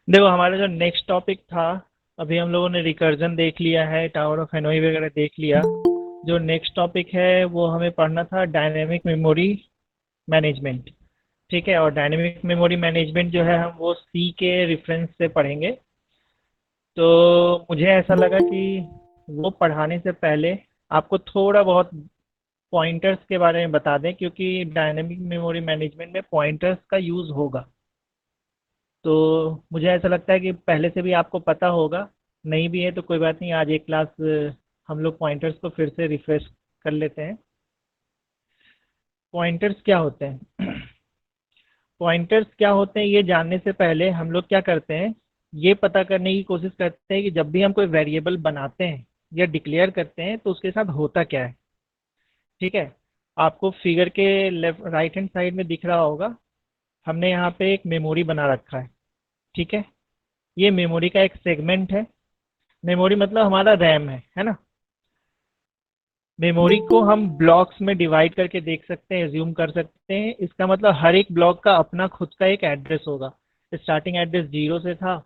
देखो हमारा जो नेक्स्ट टॉपिक था, अभी हम लोगों ने रिकर्जन देख लिया है, टावर ऑफ हेनोई वगैरह देख लिया। जो नेक्स्ट टॉपिक है वो हमें पढ़ना था डायनेमिक मेमोरी मैनेजमेंट। ठीक है, और डायनेमिक मेमोरी मैनेजमेंट जो है हम वो सी के रेफरेंस से पढ़ेंगे। तो मुझे ऐसा लगा कि वो पढ़ाने से पहले आपको थोड़ा बहुत पॉइंटर्स के बारे में बता दें, क्योंकि डायनेमिक मेमोरी मैनेजमेंट में पॉइंटर्स का यूज़ होगा। तो मुझे ऐसा लगता है कि पहले से भी आपको पता होगा, नहीं भी है तो कोई बात नहीं, आज एक क्लास हम लोग पॉइंटर्स को फिर से रिफ्रेश कर लेते हैं। पॉइंटर्स क्या होते हैं? पॉइंटर्स क्या होते हैं ये जानने से पहले हम लोग क्या करते हैं, ये पता करने की कोशिश करते हैं कि जब भी हम कोई वेरिएबल बनाते हैं या डिक्लेयर करते हैं तो उसके साथ होता क्या है। ठीक है, आपको फिगर के लेफ्ट राइट हैंड साइड में दिख रहा होगा, हमने यहाँ पे एक मेमोरी बना रखा है। ठीक है, ये मेमोरी का एक सेगमेंट है। मेमोरी मतलब हमारा रैम है ना। मेमोरी को हम ब्लॉक्स में डिवाइड करके देख सकते हैं, एज्यूम कर सकते हैं। इसका मतलब हर एक ब्लॉक का अपना खुद का एक एड्रेस होगा। स्टार्टिंग एड्रेस 0 से था,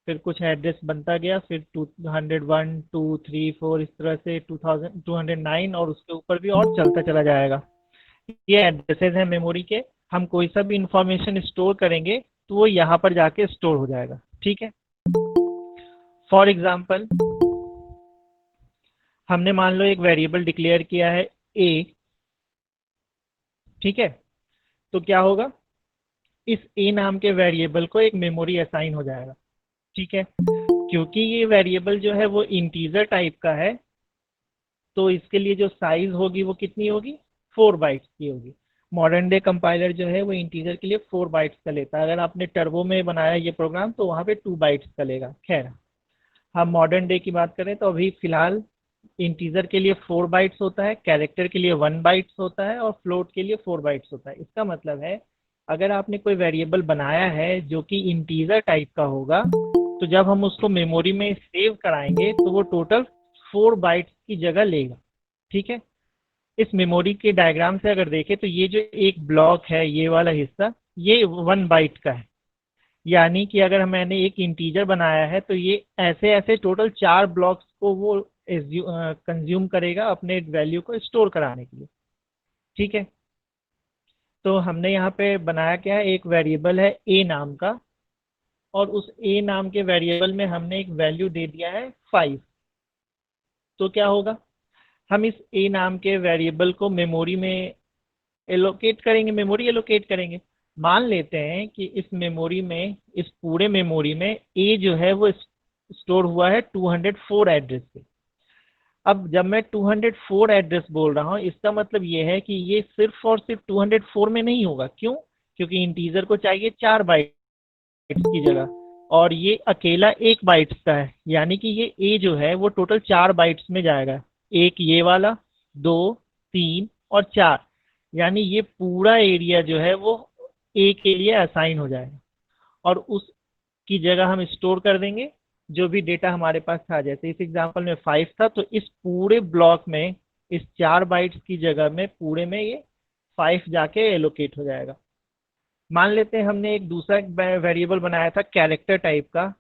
फिर कुछ एड्रेस बनता गया, फिर 201 2 3 4 इस तरह से 2000 209 और उसके ऊपर भी और चलता चला जाएगा। ये एड्रेसेस हैं मेमोरी के। हम कोई सा भी इंफॉर्मेशन स्टोर करेंगे तो वो यहाँ पर जाके स्टोर हो जाएगा। ठीक है, फॉर एग्जाम्पल हमने मान लो एक वेरिएबल डिक्लेयर किया है ए। ठीक है, तो क्या होगा, इस ए नाम के वेरिएबल को एक मेमोरी असाइन हो जाएगा। ठीक है, क्योंकि ये वेरिएबल जो है वो इंटीजर टाइप का है, तो इसके लिए जो साइज होगी वो कितनी होगी, 4 बाइट्स की होगी। मॉडर्न डे कंपाइलर जो है वो इंटीजर के लिए 4 बाइट्स का लेता है। अगर आपने टर्बो में बनाया ये प्रोग्राम तो वहाँ पे 2 बाइट्स का लेगा। खैर, हम मॉडर्न डे की बात करें तो अभी फिलहाल इंटीजर के लिए 4 बाइट्स होता है, कैरेक्टर के लिए 1 बाइट्स होता है और फ्लोट के लिए 4 बाइट्स होता है। इसका मतलब है अगर आपने कोई वेरिएबल बनाया है जो कि इंटीजर टाइप का होगा, तो जब हम उसको मेमोरी में सेव कराएंगे तो वो टोटल 4 बाइट्स की जगह लेगा। ठीक है, इस मेमोरी के डायग्राम से अगर देखें तो ये जो एक ब्लॉक है ये वाला हिस्सा, ये 1 बाइट का है। यानी कि अगर मैंने एक इंटीजर बनाया है तो ये ऐसे ऐसे टोटल 4 ब्लॉक्स को वो कंज्यूम करेगा अपने वैल्यू को स्टोर कराने के लिए। ठीक है, तो हमने यहाँ पे बनाया क्या है, एक वेरिएबल है ए नाम का, और उस ए नाम के वेरिएबल में हमने एक वैल्यू दे दिया है 5। तो क्या होगा, हम इस ए नाम के वेरिएबल को मेमोरी में एलोकेट करेंगे, मेमोरी एलोकेट करेंगे। मान लेते हैं कि इस मेमोरी में, इस पूरे मेमोरी में ए जो है वो स्टोर हुआ है 204 एड्रेस पे। अब जब मैं 204 एड्रेस बोल रहा हूँ इसका मतलब ये है कि ये सिर्फ और सिर्फ 204 में नहीं होगा। क्यों? क्योंकि इंटीजर को चाहिए 4 बाइट्स की जगह, और ये अकेला 1 बाइट्स का है। यानी कि ये ए जो है वो टोटल 4 बाइट्स में जाएगा। एक ये वाला, 2 3 और 4, यानी ये पूरा एरिया जो है वो ए के लिए असाइन हो जाएगा। और उसकी जगह हम स्टोर कर देंगे जो भी डेटा हमारे पास था। जैसे इस एग्जांपल में 5 था, तो इस पूरे ब्लॉक में इस 4 बाइट्स की जगह में पूरे में ये 5 जाके एलोकेट हो जाएगा। मान लेते हैं हमने एक दूसरा वेरिएबल बनाया था कैरेक्टर टाइप का।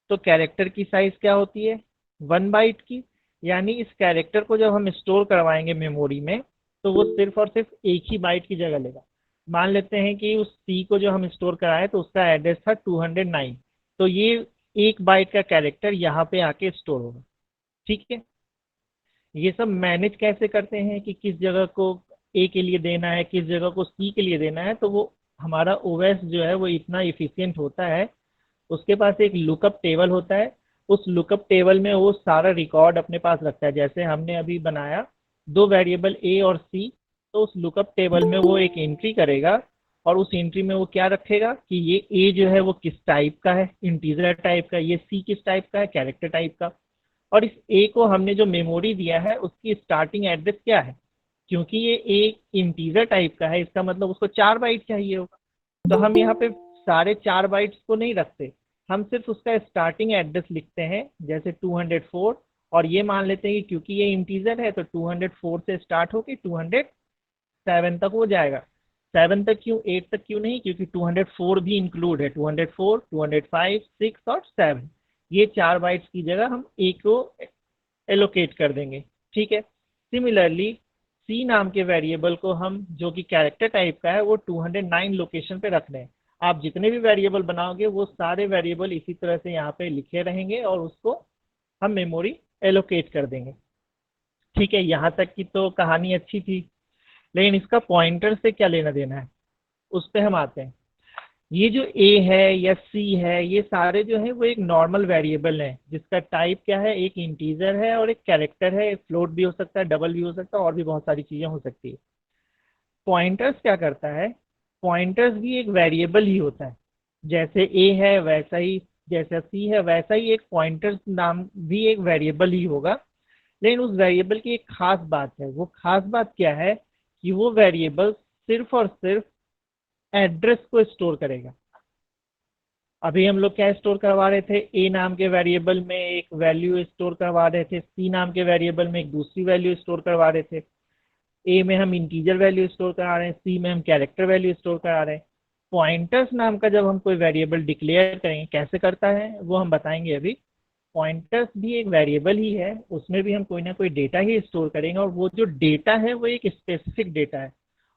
तो कैरेक्टर की साइज क्या होती है, 1 बाइट की। यानी इस कैरेक्टर को जब हम स्टोर करवाएंगे मेमोरी में तो वो सिर्फ और सिर्फ एक ही बाइट की जगह लेगा। मान लेते हैं कि उस सी को जो हम स्टोर कराए तो उसका एड्रेस था 209, तो ये 1 बाइट का कैरेक्टर यहाँ पे आके स्टोर होगा। ठीक है, ये सब मैनेज कैसे करते हैं कि किस जगह को ए के लिए देना है, किस जगह को सी के लिए देना है, तो वो हमारा ओएस जो है वो इतना इफिशियंट होता है, उसके पास एक लुकअप टेबल होता है। उस लुकअप टेबल में वो सारा रिकॉर्ड अपने पास रखता है। जैसे हमने अभी बनाया दो वेरिएबल ए और सी, तो उस लुकअप टेबल में वो एक एंट्री करेगा, और उस एंट्री में वो क्या रखेगा कि ये ए जो है वो किस टाइप का है, इंटीजर टाइप का, ये सी किस टाइप का है, कैरेक्टर टाइप का। और इस ए को हमने जो मेमोरी दिया है उसकी स्टार्टिंग एड्रेस क्या है, क्योंकि ये एक इंटीजर टाइप का है इसका मतलब उसको 4 बाइट चाहिए होगा। तो हम यहाँ पे सारे 4 बाइट्स को नहीं रखते, हम सिर्फ उसका स्टार्टिंग एड्रेस लिखते हैं, जैसे 204। और ये मान लेते हैं कि क्योंकि ये इंटीजर है तो 204 से स्टार्ट होकर 207 तक वो जाएगा। 7 तक क्यों, 8 तक क्यों नहीं, क्योंकि 204 भी इंक्लूड है। 204, 205, 6 और 7, ये 4 बाइट्स की जगह हम ए को एलोकेट कर देंगे। ठीक है। सिमिलरली सी नाम के वेरिएबल को हम, जो कि कैरेक्टर टाइप का है, वो 209 लोकेशन पे रख रहे हैं। आप जितने भी वेरिएबल बनाओगे वो सारे वेरिएबल इसी तरह से यहाँ पे लिखे रहेंगे और उसको हम मेमोरी एलोकेट कर देंगे। ठीक है, यहाँ तक की तो कहानी अच्छी थी, लेकिन इसका पॉइंटर से क्या लेना देना है, उस पर हम आते हैं। ये जो ए है या सी है, ये सारे जो है वो एक नॉर्मल वेरिएबल है जिसका टाइप क्या है, एक इंटीजर है और एक कैरेक्टर है। फ्लोट भी हो सकता है, डबल भी हो सकता है, और भी बहुत सारी चीजें हो सकती है। पॉइंटर्स क्या करता है, पॉइंटर्स भी एक वेरिएबल ही होता है। जैसे ए है वैसा ही, जैसा सी है वैसा ही एक पॉइंटर्स नाम भी एक वेरिएबल ही होगा। लेकिन उस वेरिएबल की एक खास बात है। वो खास बात क्या है कि वो वेरिएबल सिर्फ और सिर्फ एड्रेस को स्टोर करेगा। अभी हम लोग क्या स्टोर करवा रहे थे, ए नाम के वेरिएबल में एक वैल्यू स्टोर करवा रहे थे, सी नाम के वेरिएबल में एक दूसरी वैल्यू स्टोर करवा रहे थे। ए में हम इंटीजर वैल्यू स्टोर करा रहे हैं, सी में हम कैरेक्टर वैल्यू स्टोर करा रहे हैं। पॉइंटर्स नाम का जब हम कोई वेरिएबल डिक्लेयर करेंगे, कैसे करता है वो हम बताएंगे अभी। पॉइंटर्स भी एक वेरिएबल ही है, उसमें भी हम कोई ना कोई डेटा ही स्टोर करेंगे, और वो जो डेटा है वो एक स्पेसिफिक डेटा है।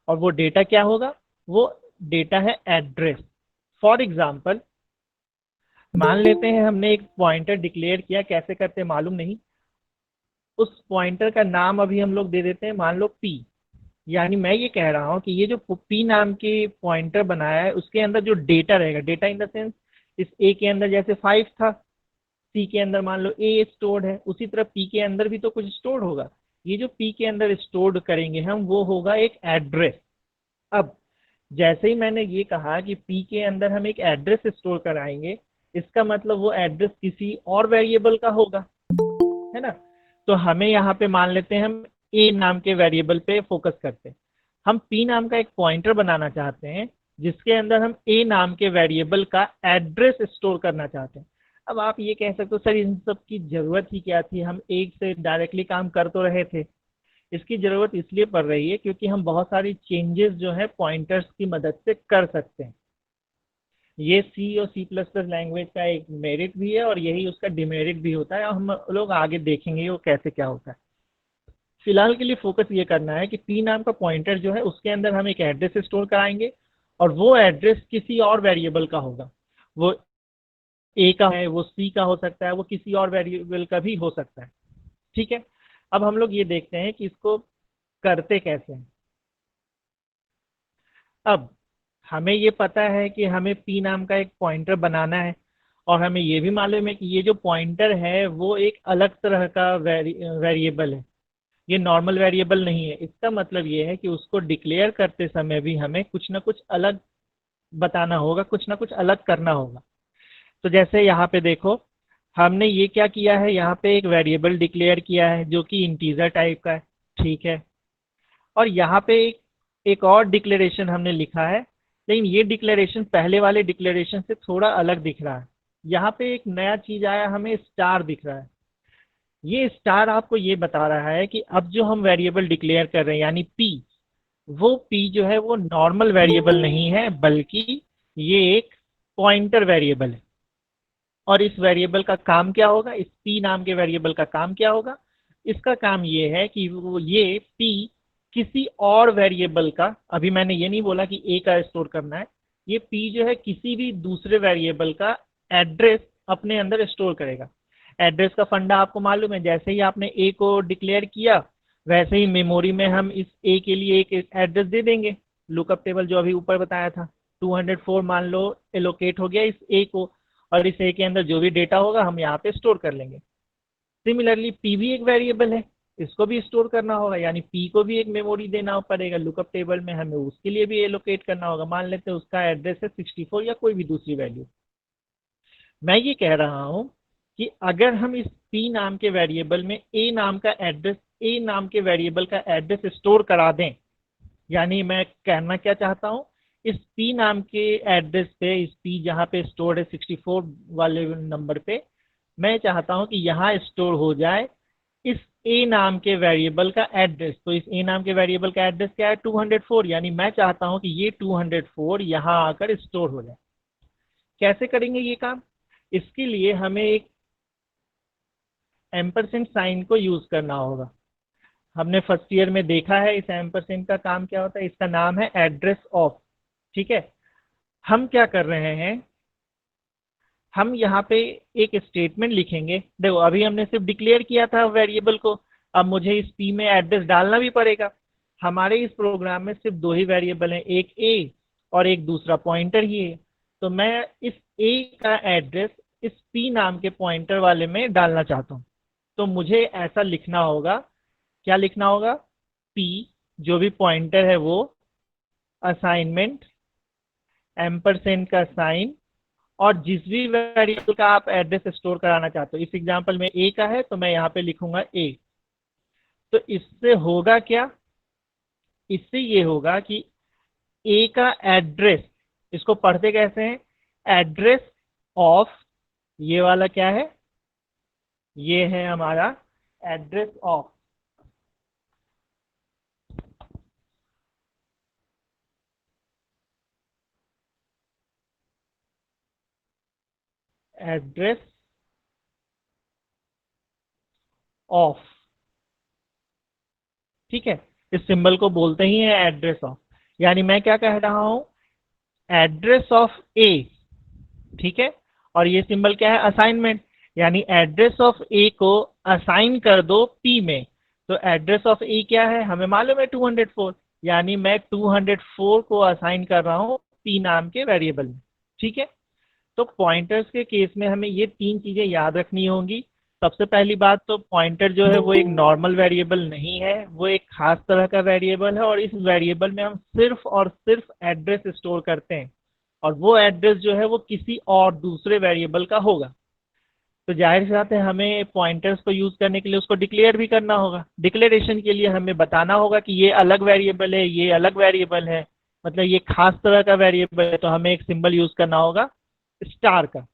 और वो डेटा क्या होगा, वो डेटा है एड्रेस। फॉर एग्जाम्पल, मान लेते हैं हमने एक पॉइंटर डिक्लेयर किया, कैसे करते हैं मालूम नहीं। उस पॉइंटर का नाम अभी हम लोग दे देते हैं, मान लो पी। यानी मैं ये कह रहा हूँ कि ये जो पी नाम के पॉइंटर बनाया है, उसके अंदर जो डेटा रहेगा, डेटा इन द सेंस, इस ए के अंदर जैसे 5 था, सी के अंदर मान लो ए स्टोर्ड है, उसी तरह पी के अंदर भी तो कुछ स्टोर्ड होगा। ये जो पी के अंदर स्टोर्ड करेंगे हम, वो होगा एक एड्रेस। अब जैसे ही मैंने ये कहा कि पी के अंदर हम एक एड्रेस स्टोर कराएंगे, इसका मतलब वो एड्रेस किसी और वेरिएबल का होगा, है ना। तो हमें यहाँ पे मान लेते हैं हम ए नाम के वेरिएबल पे फोकस करते हैं। हम पी नाम का एक पॉइंटर बनाना चाहते हैं जिसके अंदर हम ए नाम के वेरिएबल का एड्रेस स्टोर करना चाहते हैं। अब आप ये कह सकते हो सर इन सब की जरूरत ही क्या थी, हम एक से डायरेक्टली काम कर तो रहे थे। इसकी जरूरत इसलिए पड़ रही है क्योंकि हम बहुत सारी चेंजेस जो है पॉइंटर्स की मदद से कर सकते हैं। ये सी और सी प्लस प्लस लैंग्वेज का एक मेरिट भी है और यही उसका डिमेरिट भी होता है, और हम लोग आगे देखेंगे वो कैसे क्या होता है। फिलहाल के लिए फोकस ये करना है कि पी नाम का पॉइंटर जो है उसके अंदर हम एक एड्रेस स्टोर कराएंगे, और वो एड्रेस किसी और वेरिएबल का होगा। वो ए का है, वो सी का हो सकता है, वो किसी और वेरिएबल का भी हो सकता है। ठीक है। अब हम लोग ये देखते हैं कि इसको करते कैसे हैं। अब हमें ये पता है कि हमें पी नाम का एक पॉइंटर बनाना है, और हमें ये भी मालूम है कि ये जो पॉइंटर है वो एक अलग तरह का वेरिएबल है, ये नॉर्मल वेरिएबल नहीं है। इसका मतलब ये है कि उसको डिक्लेयर करते समय भी हमें कुछ ना कुछ अलग बताना होगा, कुछ ना कुछ अलग करना होगा। तो जैसे यहाँ पे देखो, हमने ये क्या किया है, यहाँ पे एक वेरिएबल डिक्लेयर किया है जो कि इंटीजर टाइप का है। ठीक है। और यहाँ पे एक और डिक्लेरेशन हमने लिखा है, लेकिन ये डिक्लेरेशन पहले वाले डिक्लेरेशन से थोड़ा अलग दिख रहा है। यहाँ पे एक नया चीज आया, हमें स्टार दिख रहा है। ये स्टार आपको ये बता रहा है कि अब जो हम वेरिएबल डिक्लेयर कर रहे हैं यानी पी, वो पी जो है वो नॉर्मल वेरिएबल नहीं है, बल्कि ये एक पॉइंटर वेरिएबल है। और इस वेरिएबल का काम क्या होगा, इस पी नाम के वेरिएबल का काम क्या होगा, इसका काम ये है कि वो ये पी किसी और वेरिएबल का, अभी मैंने ये नहीं बोला कि ए का स्टोर करना है, ये पी जो है किसी भी दूसरे वेरिएबल का एड्रेस अपने अंदर स्टोर करेगा। एड्रेस का फंडा आपको मालूम है, जैसे ही आपने ए को डिक्लेयर किया वैसे ही मेमोरी में हम इस ए के लिए एक एड्रेस दे देंगे। लुकअप टेबल जो अभी ऊपर बताया था, 204 मान लो एलोकेट हो गया इस ए को, और इस ए के अंदर जो भी डेटा होगा हम यहाँ पे स्टोर कर लेंगे। सिमिलरली पी भी एक वेरिएबल है, इसको भी स्टोर करना होगा, यानी पी को भी एक मेमोरी देना पड़ेगा। लुकअप टेबल में हमें उसके लिए भी एलोकेट करना होगा। मान लेते हैं उसका एड्रेस है 64 या कोई भी दूसरी वैल्यू। मैं ये कह रहा हूँ कि अगर हम इस पी नाम के वेरिएबल में ए नाम का एड्रेस, ए नाम के वेरिएबल का एड्रेस स्टोर करा दें, यानी मैं कहना क्या चाहता हूँ, इस पी नाम के एड्रेस पे, इस पी जहाँ पे स्टोर है 64 वाले नंबर पे, मैं चाहता हूँ कि यहाँ स्टोर हो जाए इस ए नाम के वेरिएबल का एड्रेस, तो इस ए नाम के वेरिएबल का एड्रेस क्या है 204, यानी मैं चाहता हूं कि ये 204 यहां आकर स्टोर हो जाए। कैसे करेंगे ये काम? इसके लिए हमें एक एम्परसेंड साइन को यूज करना होगा। हमने फर्स्ट ईयर में देखा है इस एम्परसेंड का काम क्या होता है, इसका नाम है एड्रेस ऑफ। ठीक है, हम क्या कर रहे हैं, हम यहाँ पे एक स्टेटमेंट लिखेंगे। देखो अभी हमने सिर्फ डिक्लेयर किया था वेरिएबल को, अब मुझे इस पी में एड्रेस डालना भी पड़ेगा। हमारे इस प्रोग्राम में सिर्फ दो ही वेरिएबल हैं, एक ए और एक दूसरा पॉइंटर ही है। तो मैं इस ए का एड्रेस इस पी नाम के पॉइंटर वाले में डालना चाहता हूँ। तो मुझे ऐसा लिखना होगा, क्या लिखना होगा, पी जो भी पॉइंटर है वो, असाइनमेंट, एम्परसेंड का साइन, और जिस भी वेरिएबल का आप एड्रेस स्टोर कराना चाहते हो। इस एग्जांपल में ए का है तो मैं यहाँ पे लिखूंगा ए। तो इससे होगा क्या, इससे ये होगा कि ए का एड्रेस, इसको पढ़ते कैसे हैं, एड्रेस ऑफ, ये वाला क्या है, ये है हमारा एड्रेस ऑफ, एड्रेस ऑफ। ठीक है, इस सिंबल को बोलते ही है एड्रेस ऑफ। यानी मैं क्या कह रहा हूं, एड्रेस ऑफ ए। ठीक है, और ये सिंबल क्या है, असाइनमेंट, यानी एड्रेस ऑफ ए को असाइन कर दो पी में। तो एड्रेस ऑफ ए क्या है, हमें मालूम है 204, यानी मैं 204 को असाइन कर रहा हूं पी नाम के वेरिएबल में। ठीक है, तो पॉइंटर्स के केस में हमें ये तीन चीजें याद रखनी होंगी। सबसे पहली बात तो पॉइंटर जो है वो एक नॉर्मल वेरिएबल नहीं है, वो एक खास तरह का वेरिएबल है, और इस वेरिएबल में हम सिर्फ और सिर्फ एड्रेस स्टोर करते हैं, और वो एड्रेस जो है वो किसी और दूसरे वेरिएबल का होगा। तो जाहिर सी बात है हमें पॉइंटर्स को यूज करने के लिए उसको डिक्लेयर भी करना होगा। डिक्लेरेशन के लिए हमें बताना होगा कि ये अलग वेरिएबल है, ये अलग वेरिएबल है, मतलब ये खास तरह का वेरिएबल है, तो हमें एक सिंबल यूज करना होगा स्टार का।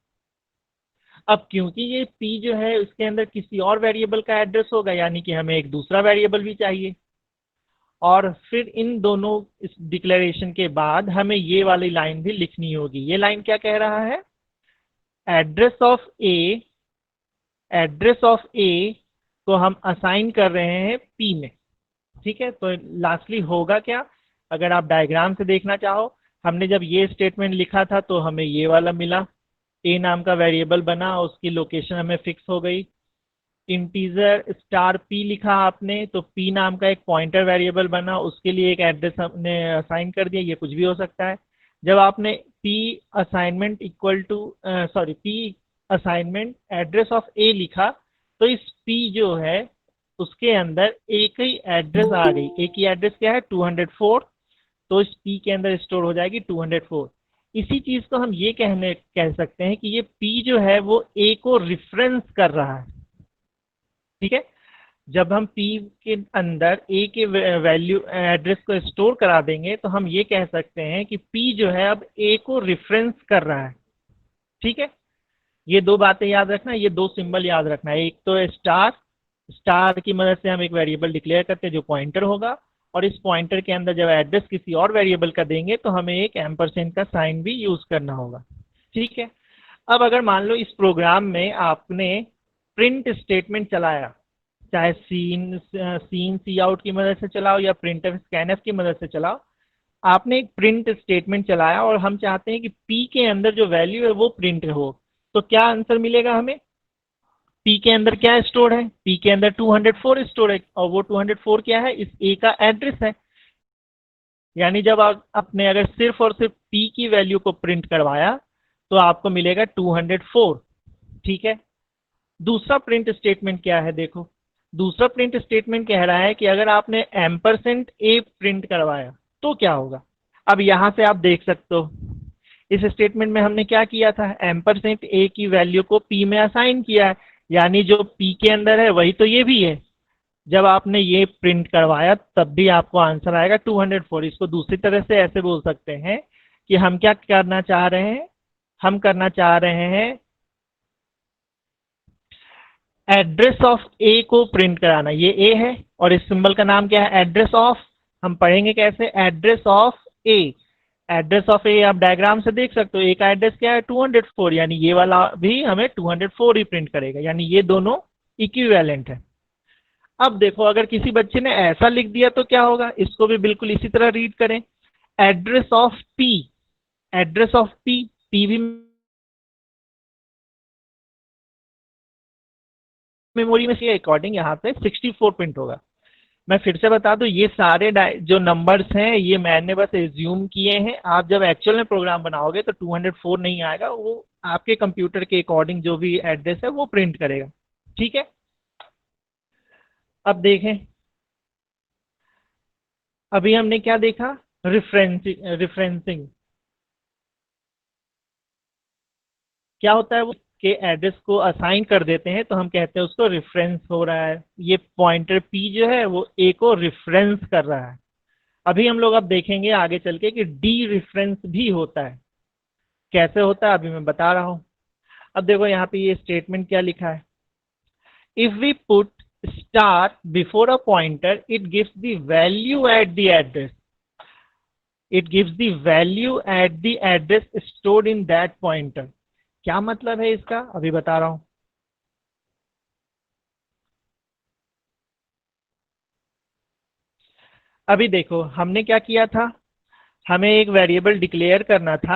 अब क्योंकि ये पी जो है उसके अंदर किसी और वेरिएबल का एड्रेस होगा, यानी कि हमें एक दूसरा वेरिएबल भी चाहिए, और फिर इन दोनों इस डिक्लेरेशन के बाद हमें ये वाली लाइन भी लिखनी होगी। ये लाइन क्या कह रहा है, address of A, address of A को हम असाइन कर रहे हैं पी में। ठीक है, तो लास्टली होगा क्या, अगर आप डायग्राम से देखना चाहो, हमने जब ये स्टेटमेंट लिखा था तो हमें ये वाला मिला, ए नाम का वेरिएबल बना, उसकी लोकेशन हमें फिक्स हो गई। इंटीजर स्टार पी लिखा आपने तो पी नाम का एक पॉइंटर वेरिएबल बना, उसके लिए एक एड्रेस हमने असाइन कर दिया, ये कुछ भी हो सकता है। जब आपने P assignment equal to sorry P assignment address of A लिखा, तो इस पी जो है उसके अंदर एक ही एड्रेस आ गई, एक ही एड्रेस क्या है 204, तो इस पी के अंदर स्टोर हो जाएगी 204। इसी चीज को हम ये कह सकते हैं कि ये पी जो है वो ए को रिफरेंस कर रहा है। ठीक है, जब हम पी के अंदर ए के वैल्यू एड्रेस को स्टोर करा देंगे तो हम ये कह सकते हैं कि पी जो है अब ए को रिफरेंस कर रहा है। ठीक है, ये दो बातें याद रखना, ये दो सिंबल याद रखना है। एक तो स्टार, स्टार की मदद से हम एक वेरिएबल डिक्लेयर करते हैं जो पॉइंटर होगा, और इस पॉइंटर के अंदर जब एड्रेस किसी और वेरिएबल का देंगे तो हमें एक एम्परसेंड का साइन भी यूज करना होगा। ठीक है, अब अगर मान लो इस प्रोग्राम में आपने प्रिंट स्टेटमेंट चलाया, चाहे सी आउट की मदद से चलाओ या प्रिंटफ स्कैनफ की मदद से चलाओ, आपने एक प्रिंट स्टेटमेंट चलाया और हम चाहते हैं कि पी के अंदर जो वैल्यू है वो प्रिंट हो, तो क्या आंसर मिलेगा हमें, पी के अंदर क्या स्टोर है, पी के अंदर 204 स्टोर है, और वो 204 क्या है, इस ए का एड्रेस है। यानी जब आप अपने अगर सिर्फ और सिर्फ पी की वैल्यू को प्रिंट करवाया तो आपको मिलेगा 204। ठीक है, दूसरा प्रिंट स्टेटमेंट क्या है, देखो दूसरा प्रिंट स्टेटमेंट कह रहा है कि अगर आपने एम्परसेंट ए प्रिंट करवाया तो क्या होगा। अब यहां से आप देख सकते हो इस स्टेटमेंट में हमने क्या किया था, एम्परसेंट ए की वैल्यू को पी में असाइन किया है, यानी जो पी के अंदर है वही तो ये भी है। जब आपने ये प्रिंट करवाया तब भी आपको आंसर आएगा 204। इसको दूसरी तरह से ऐसे बोल सकते हैं कि हम क्या करना चाह रहे हैं, हम करना चाह रहे हैं एड्रेस ऑफ ए को प्रिंट कराना, ये ए है और इस सिंबल का नाम क्या है, एड्रेस ऑफ। हम पढ़ेंगे कैसे, address of A. Address of A आप डायग्राम से देख सकते हो, ए का एड्रेस क्या है 204, यानी ये वाला भी हमें 204 ही प्रिंट करेगा, यानी ये दोनों इक्विवेलेंट है। अब देखो अगर किसी बच्चे ने ऐसा लिख दिया तो क्या होगा, इसको भी बिल्कुल इसी तरह रीड करें, address of P. Address of P, P भी मेमोरी में से अकॉर्डिंग यहाँ पे 64 प्रिंट होगा। मैं फिर से बता दूं, ये सारे जो नंबर्स हैं ये मैंने बस एज्यूम किए हैं, आप जब एक्चुअल में प्रोग्राम बनाओगे तो 204 नहीं आएगा, वो आपके कंप्यूटर के अकॉर्डिंग जो भी एड्रेस है वो प्रिंट करेगा। ठीक है, अब देखें, अभी हमने क्या देखा, रिफरेंसिंग क्या होता है, वो के एड्रेस को असाइन कर देते हैं तो हम कहते हैं उसको रेफरेंस हो रहा है। ये पॉइंटर पी जो है वो ए को रेफरेंस कर रहा है। अभी हम लोग अब देखेंगे आगे चल के कि डी रेफरेंस भी होता है, कैसे होता है अभी मैं बता रहा हूं। अब देखो यहाँ पे ये स्टेटमेंट क्या लिखा है, if we put star before a pointer it gives the value at the address, it gives the value at the address stored in that pointer. क्या मतलब है इसका, अभी बता रहा हूं। अभी देखो हमने क्या किया था, हमें एक वेरिएबल डिक्लेयर करना था,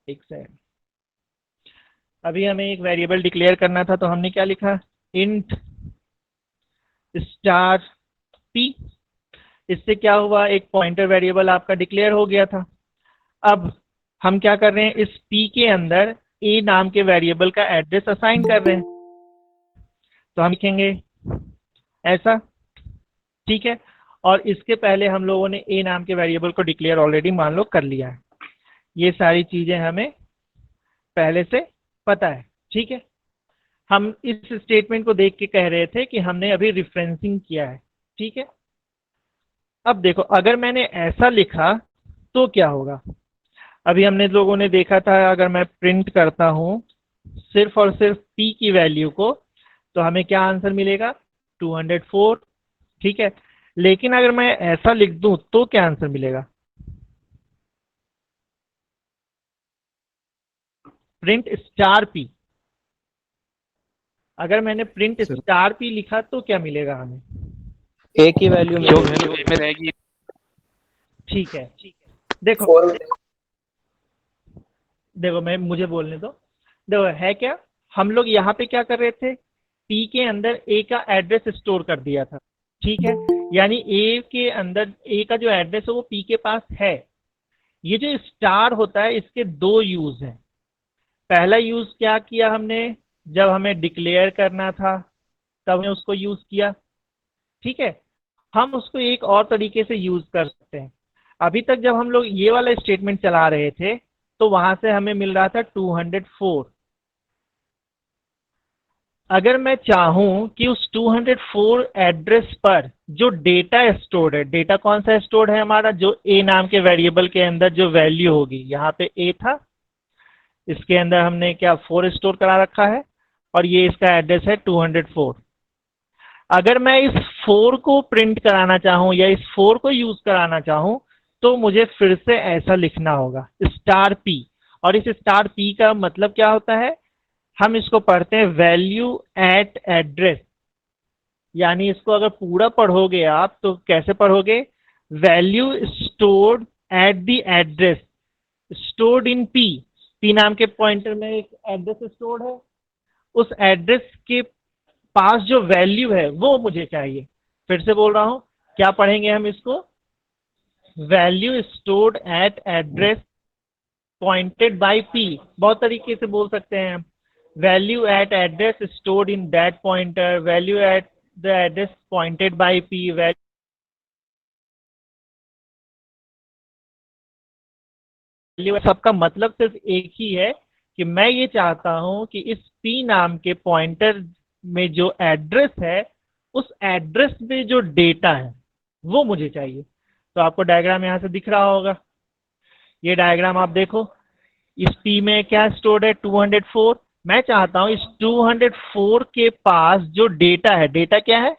एक सेकंड, अभी हमें एक वेरिएबल डिक्लेयर करना था तो हमने क्या लिखा, इंट स्टार पी। इससे क्या हुआ, एक पॉइंटर वेरिएबल आपका डिक्लेयर हो गया था। अब हम क्या कर रहे हैं, इस पी के अंदर ए नाम के वेरिएबल का एड्रेस असाइन कर रहे हैं, तो हम लिखेंगे ऐसा। ठीक है, और इसके पहले हम लोगों ने ए नाम के वेरिएबल को डिक्लेयर ऑलरेडी मान लो कर लिया है, ये सारी चीजें हमें पहले से पता है। ठीक है, हम इस स्टेटमेंट को देख के कह रहे थे कि हमने अभी रिफरेंसिंग किया है। ठीक है, अब देखो अगर मैंने ऐसा लिखा तो क्या होगा, अभी हमने लोगों ने देखा था अगर मैं प्रिंट करता हूं सिर्फ और सिर्फ p की वैल्यू को तो हमें क्या आंसर मिलेगा, 204। ठीक है, लेकिन अगर मैं ऐसा लिख दूं तो क्या आंसर मिलेगा, प्रिंट स्टार p। अगर मैंने प्रिंट सर स्टार p लिखा तो क्या मिलेगा हमें, ए की वैल्यू जो मिलेगी। वैल्यू ए में रहेगी। ठीक है, देखो देखो मैं मुझे बोलने दो, देखो है क्या, हम लोग यहाँ पे क्या कर रहे थे, p के अंदर a का एड्रेस स्टोर कर दिया था। ठीक है, यानी a के अंदर a का जो एड्रेस है वो p के पास है। ये जो स्टार होता है इसके दो यूज हैं, पहला यूज क्या किया हमने, जब हमें डिक्लेयर करना था तब हमने उसको यूज किया। ठीक है, हम उसको एक और तरीके से यूज कर सकते हैं। अभी तक जब हम लोग ये वाला स्टेटमेंट चला रहे थे तो वहां से हमें मिल रहा था 204। अगर मैं चाहूं कि उस 204 एड्रेस पर जो डेटा स्टोर्ड है, डेटा कौन सा स्टोर्ड है हमारा, जो ए नाम के वेरिएबल के अंदर जो वैल्यू होगी, यहाँ पे ए था, इसके अंदर हमने क्या 4 स्टोर करा रखा है और ये इसका एड्रेस है 204। अगर मैं इस 4 को प्रिंट कराना चाहूं या इस 4 को यूज कराना चाहूं तो मुझे फिर से ऐसा लिखना होगा स्टार पी। और इस स्टार पी का मतलब क्या होता है, हम इसको पढ़ते हैं वैल्यू एट एड्रेस, यानी इसको अगर पूरा पढ़ोगे आप तो कैसे पढ़ोगे, value stored at the address stored in P. P नाम के पॉइंटर में एक एड्रेस स्टोर्ड है, उस एड्रेस के पास जो वैल्यू है वो मुझे चाहिए। फिर से बोल रहा हूं, क्या पढ़ेंगे हम इसको, value stored at address pointed by P, बहुत तरीके से बोल सकते हैं हम, value eight address stored in that pointer, value at the address pointed by P, value. सबका मतलब सिर्फ एक ही है कि मैं ये चाहता हूं कि इस p नाम के पॉइंटर में जो एड्रेस है उस एड्रेस में जो डेटा है वो मुझे चाहिए। तो आपको डायग्राम यहां से दिख रहा होगा, ये डायग्राम आप देखो, इस p में क्या स्टोर्ड है 204, मैं चाहता हूं इस 204 के पास जो डेटा है, डेटा क्या है,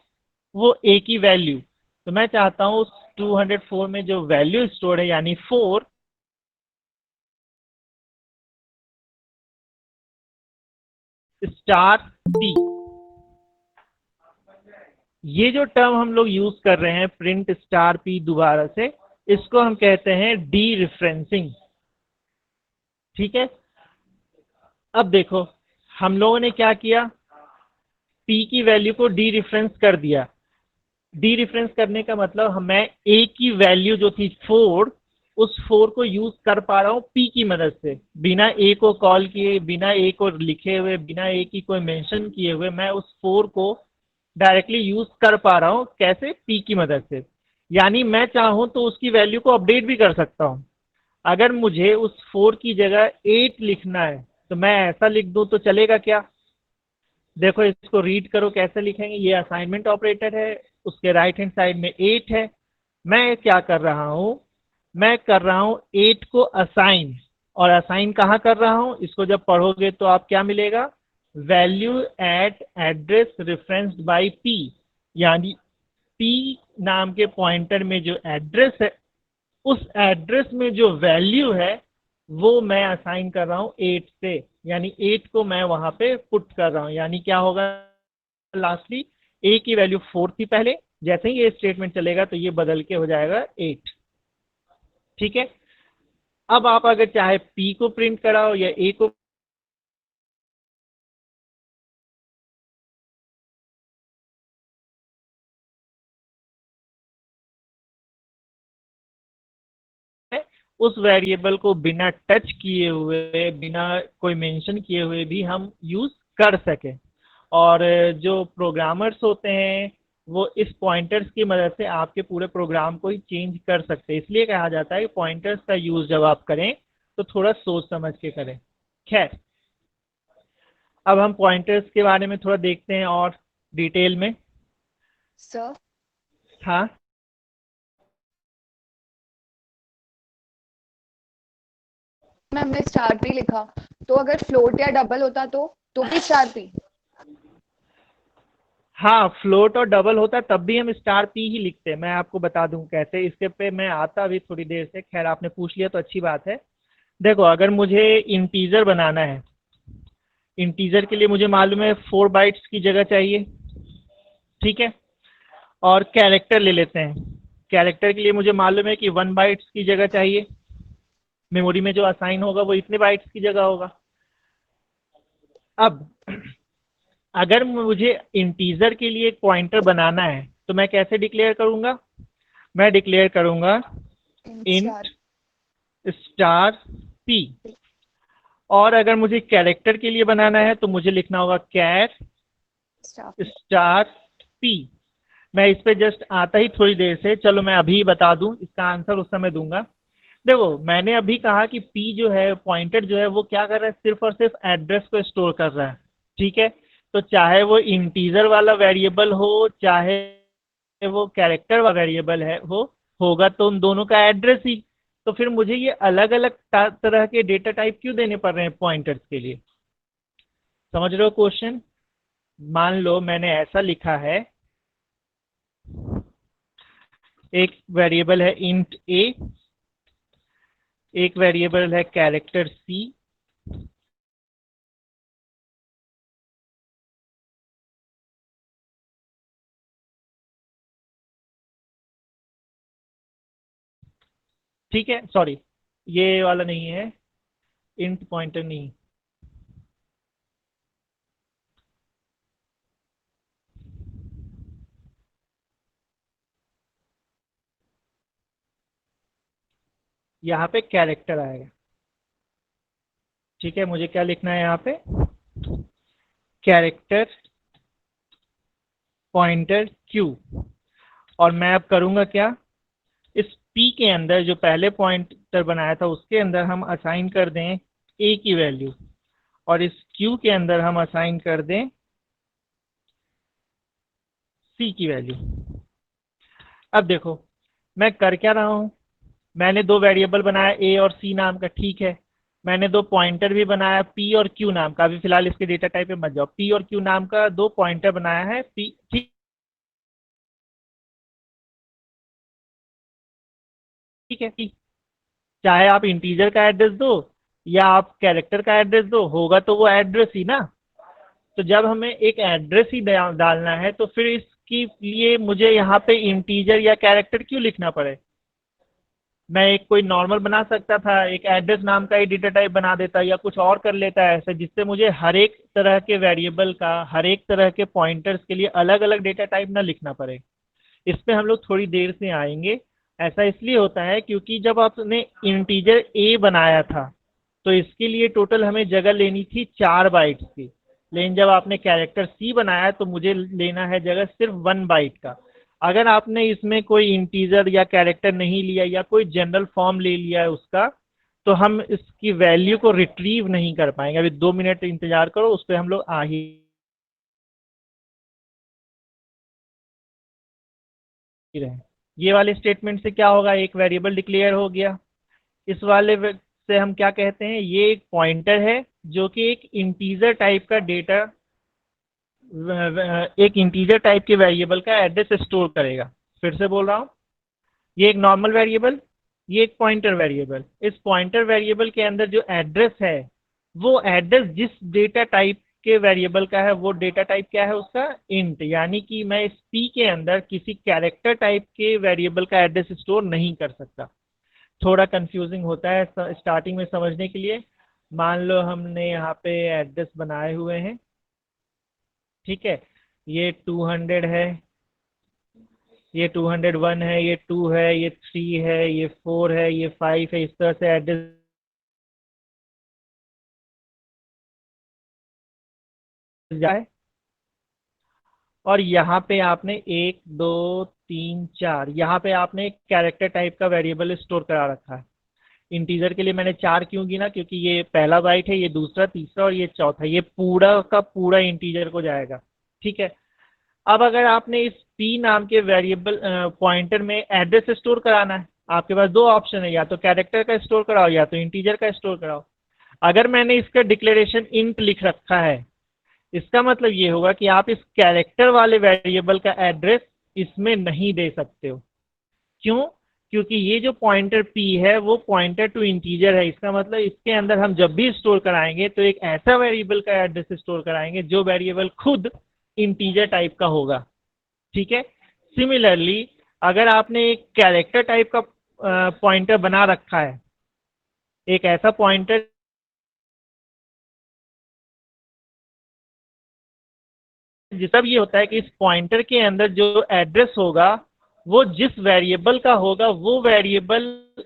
वो ए की वैल्यू। तो मैं चाहता हूं उस 204 में जो वैल्यू स्टोर है यानी 4, स्टार पी। ये जो टर्म हम लोग यूज कर रहे हैं प्रिंट स्टार पी दोबारा से, इसको हम कहते हैं डी रिफरेंसिंग। ठीक है, अब देखो हम लोगों ने क्या किया, पी की वैल्यू को डी रिफरेंस कर दिया। डी रिफरेंस करने का मतलब मैं ए की वैल्यू जो थी 4, उस 4 को यूज कर पा रहा हूं पी की मदद से, बिना ए को कॉल किए, बिना ए को लिखे हुए, बिना ए की कोई मेंशन किए हुए मैं उस 4 को डायरेक्टली यूज कर पा रहा हूं। कैसे? पी की मदद से। यानी मैं चाहूं तो उसकी वैल्यू को अपडेट भी कर सकता हूं। अगर मुझे उस 4 की जगह 8 लिखना है तो मैं ऐसा लिख दूं तो चलेगा क्या? देखो इसको रीड करो कैसे लिखेंगे। ये असाइनमेंट ऑपरेटर है, उसके राइट हैंड साइड में 8 है। मैं क्या कर रहा हूं, मैं कर रहा हूं 8 को असाइन। और असाइन कहाँ कर रहा हूं, इसको जब पढ़ोगे तो आप क्या मिलेगा, value eight address referenced by P. यानी पी नाम के पॉइंटर में जो एड्रेस है, उस एड्रेस में जो वैल्यू है वो मैं असाइन कर रहा हूं 8 से। यानी 8 को मैं वहां पे पुट कर रहा हूं। यानी क्या होगा, लास्टली ए की वैल्यू 4 थी पहले, जैसे ही ये स्टेटमेंट चलेगा तो ये बदल के हो जाएगा 8। ठीक है, अब आप अगर चाहे पी को प्रिंट कराओ या ए को, उस वेरिएबल को बिना टच किए हुए, बिना कोई मेंशन किए हुए भी हम यूज कर सके। और जो प्रोग्रामर्स होते हैं वो इस पॉइंटर्स की मदद से आपके पूरे प्रोग्राम को ही चेंज कर सकते हैं। इसलिए कहा जाता है कि पॉइंटर्स का यूज जब आप करें तो थोड़ा सोच समझ के करें। खैर, अब हम पॉइंटर्स के बारे में थोड़ा देखते हैं और डिटेल में। सर हाँ, में हमने स्टार पी लिखा, तो अगर फ्लोट या डबल होता तो भी स्टार पी। हाँ, फ्लोट और डबल होता तब भी हम स्टार पी ही लिखते हैं। मैं आपको बता दूं कैसे, इसके पे मैं आता अभी थोड़ी देर से। खैर आपने पूछ लिया तो अच्छी बात है। देखो अगर मुझे इंटीजर बनाना है, इंटीजर के लिए मुझे मालूम है 4 बाइट्स की जगह चाहिए। ठीक है, और कैरेक्टर ले लेते हैं। कैरेक्टर के लिए मुझे मालूम है कि 1 बाइट्स की जगह चाहिए। मेमोरी में जो असाइन होगा वो इतने बाइट्स की जगह होगा। अब अगर मुझे इंटीजर के लिए एक पॉइंटर बनाना है तो मैं कैसे डिक्लेयर करूंगा, मैं डिक्लेयर करूंगा इंट स्टार पी। और अगर मुझे कैरेक्टर के लिए बनाना है तो मुझे लिखना होगा कैर स्टार पी। मैं इस पे जस्ट आता ही थोड़ी देर से, चलो मैं अभी बता दूं, इसका आंसर उस समय दूंगा। देखो मैंने अभी कहा कि पी जो है, पॉइंटर जो है, वो क्या कर रहा है, सिर्फ और सिर्फ एड्रेस को स्टोर कर रहा है। ठीक है, तो चाहे वो इंटीजर वाला वेरिएबल हो, चाहे वो कैरेक्टर वाला वेरिएबल है, वो होगा तो उन दोनों का एड्रेस ही। तो फिर मुझे ये अलग अलग तरह के डेटा टाइप क्यों देने पड़ रहे हैं पॉइंटर्स के लिए? समझ रहे हो क्वेश्चन? मान लो मैंने ऐसा लिखा है, एक वेरिएबल है इंट ए, एक वेरिएबल है कैरेक्टर सी, ठीक है, सॉरी ये वाला नहीं है, इंट पॉइंटर नहीं। यहाँ पे कैरेक्टर आएगा। ठीक है, मुझे क्या लिखना है यहाँ पे, कैरेक्टर पॉइंटर क्यू। और मैं अब करूंगा क्या, इस पी के अंदर जो पहले पॉइंटर बनाया था उसके अंदर हम असाइन कर दें ए की वैल्यू, और इस क्यू के अंदर हम असाइन कर दें सी की वैल्यू। अब देखो मैं कर क्या रहा हूं, मैंने दो वेरिएबल बनाया ए और सी नाम का। ठीक है, मैंने दो पॉइंटर भी बनाया पी और क्यू नाम का, अभी फिलहाल इसके डेटा टाइप पे मत जाओ, पी और क्यू नाम का दो पॉइंटर बनाया है पी, ठीक ठीक है। चाहे आप इंटीजर का एड्रेस दो या आप कैरेक्टर का एड्रेस दो, होगा तो वो एड्रेस ही ना। तो जब हमें एक एड्रेस ही डालना है तो फिर इसके लिए मुझे यहाँ पे इंटीजर या कैरेक्टर क्यों लिखना पड़े। मैं एक कोई नॉर्मल बना सकता था, एक एड्रेस नाम का ही डेटा टाइप बना देता या कुछ और कर लेता है ऐसा, जिससे मुझे हर एक तरह के वेरिएबल का, हर एक तरह के पॉइंटर्स के लिए अलग अलग डेटा टाइप ना लिखना पड़े। इस पे हम लोग थोड़ी देर से आएंगे। ऐसा इसलिए होता है क्योंकि जब आपने इंटीजर ए बनाया था तो इसके लिए टोटल हमें जगह लेनी थी 4 बाइट्स की, लेकिन जब आपने कैरेक्टर सी बनाया तो मुझे लेना है जगह सिर्फ 1 बाइट का। अगर आपने इसमें कोई इंटीजर या कैरेक्टर नहीं लिया या कोई जनरल फॉर्म ले लिया है उसका, तो हम इसकी वैल्यू को रिट्रीव नहीं कर पाएंगे। अभी 2 मिनट इंतजार करो, उस पर हम लोग आ ही रहे। ये वाले स्टेटमेंट से क्या होगा, एक वेरिएबल डिक्लेयर हो गया। इस वाले से हम क्या कहते हैं, ये एक पॉइंटर है जो कि एक इंटीजर टाइप का डेटा, एक इंटीजर टाइप के वेरिएबल का एड्रेस स्टोर करेगा। फिर से बोल रहा हूँ, ये एक नॉर्मल वेरिएबल, ये एक पॉइंटर वेरिएबल। इस पॉइंटर वेरिएबल के अंदर जो एड्रेस है, वो एड्रेस जिस डेटा टाइप के वेरिएबल का है, वो डेटा टाइप क्या है उसका, इंट। यानी कि मैं इस पी के अंदर किसी कैरेक्टर टाइप के वेरिएबल का एड्रेस स्टोर नहीं कर सकता। थोड़ा कंफ्यूजिंग होता है स्टार्टिंग में समझने के लिए। मान लो हमने यहाँ पे एड्रेस बनाए हुए हैं, ठीक है, ये 200 है, ये 201 है, ये 2 है, ये 3 है, ये 4 है, ये 5 है। इस तरह से एड्रेस जाए। और यहाँ पे आपने 1 2 3 4, यहाँ पे आपने एक कैरेक्टर टाइप का वेरिएबल स्टोर करा रखा है। इंटीजर के लिए मैंने 4 क्यों गिना, क्योंकि ये पहला बाइट है, ये दूसरा, तीसरा और ये चौथा, ये पूरा का पूरा इंटीजर को जाएगा। ठीक है। अब अगर आपने इस p नाम के वेरिएबल पॉइंटर में एड्रेस स्टोर कराना है, आपके पास दो ऑप्शन है, या तो कैरेक्टर का स्टोर कराओ या तो इंटीजर का स्टोर कराओ। अगर मैंने इसका डिक्लेरेशन इंट लिख रखा है, इसका मतलब ये होगा कि आप इस कैरेक्टर वाले वेरिएबल का एड्रेस इसमें नहीं दे सकते हो। क्यों? क्योंकि ये जो पॉइंटर p है वो पॉइंटर टू इंटीजर है। इसका मतलब इसके अंदर हम जब भी स्टोर कराएंगे तो एक ऐसा वेरिएबल का एड्रेस स्टोर कराएंगे जो वेरिएबल खुद इंटीजर टाइप का होगा। ठीक है। सिमिलरली अगर आपने एक कैरेक्टर टाइप का पॉइंटर बना रखा है, एक ऐसा पॉइंटर जिसका ये होता है कि इस पॉइंटर के अंदर जो एड्रेस होगा वो जिस वेरिएबल का होगा वो वेरिएबल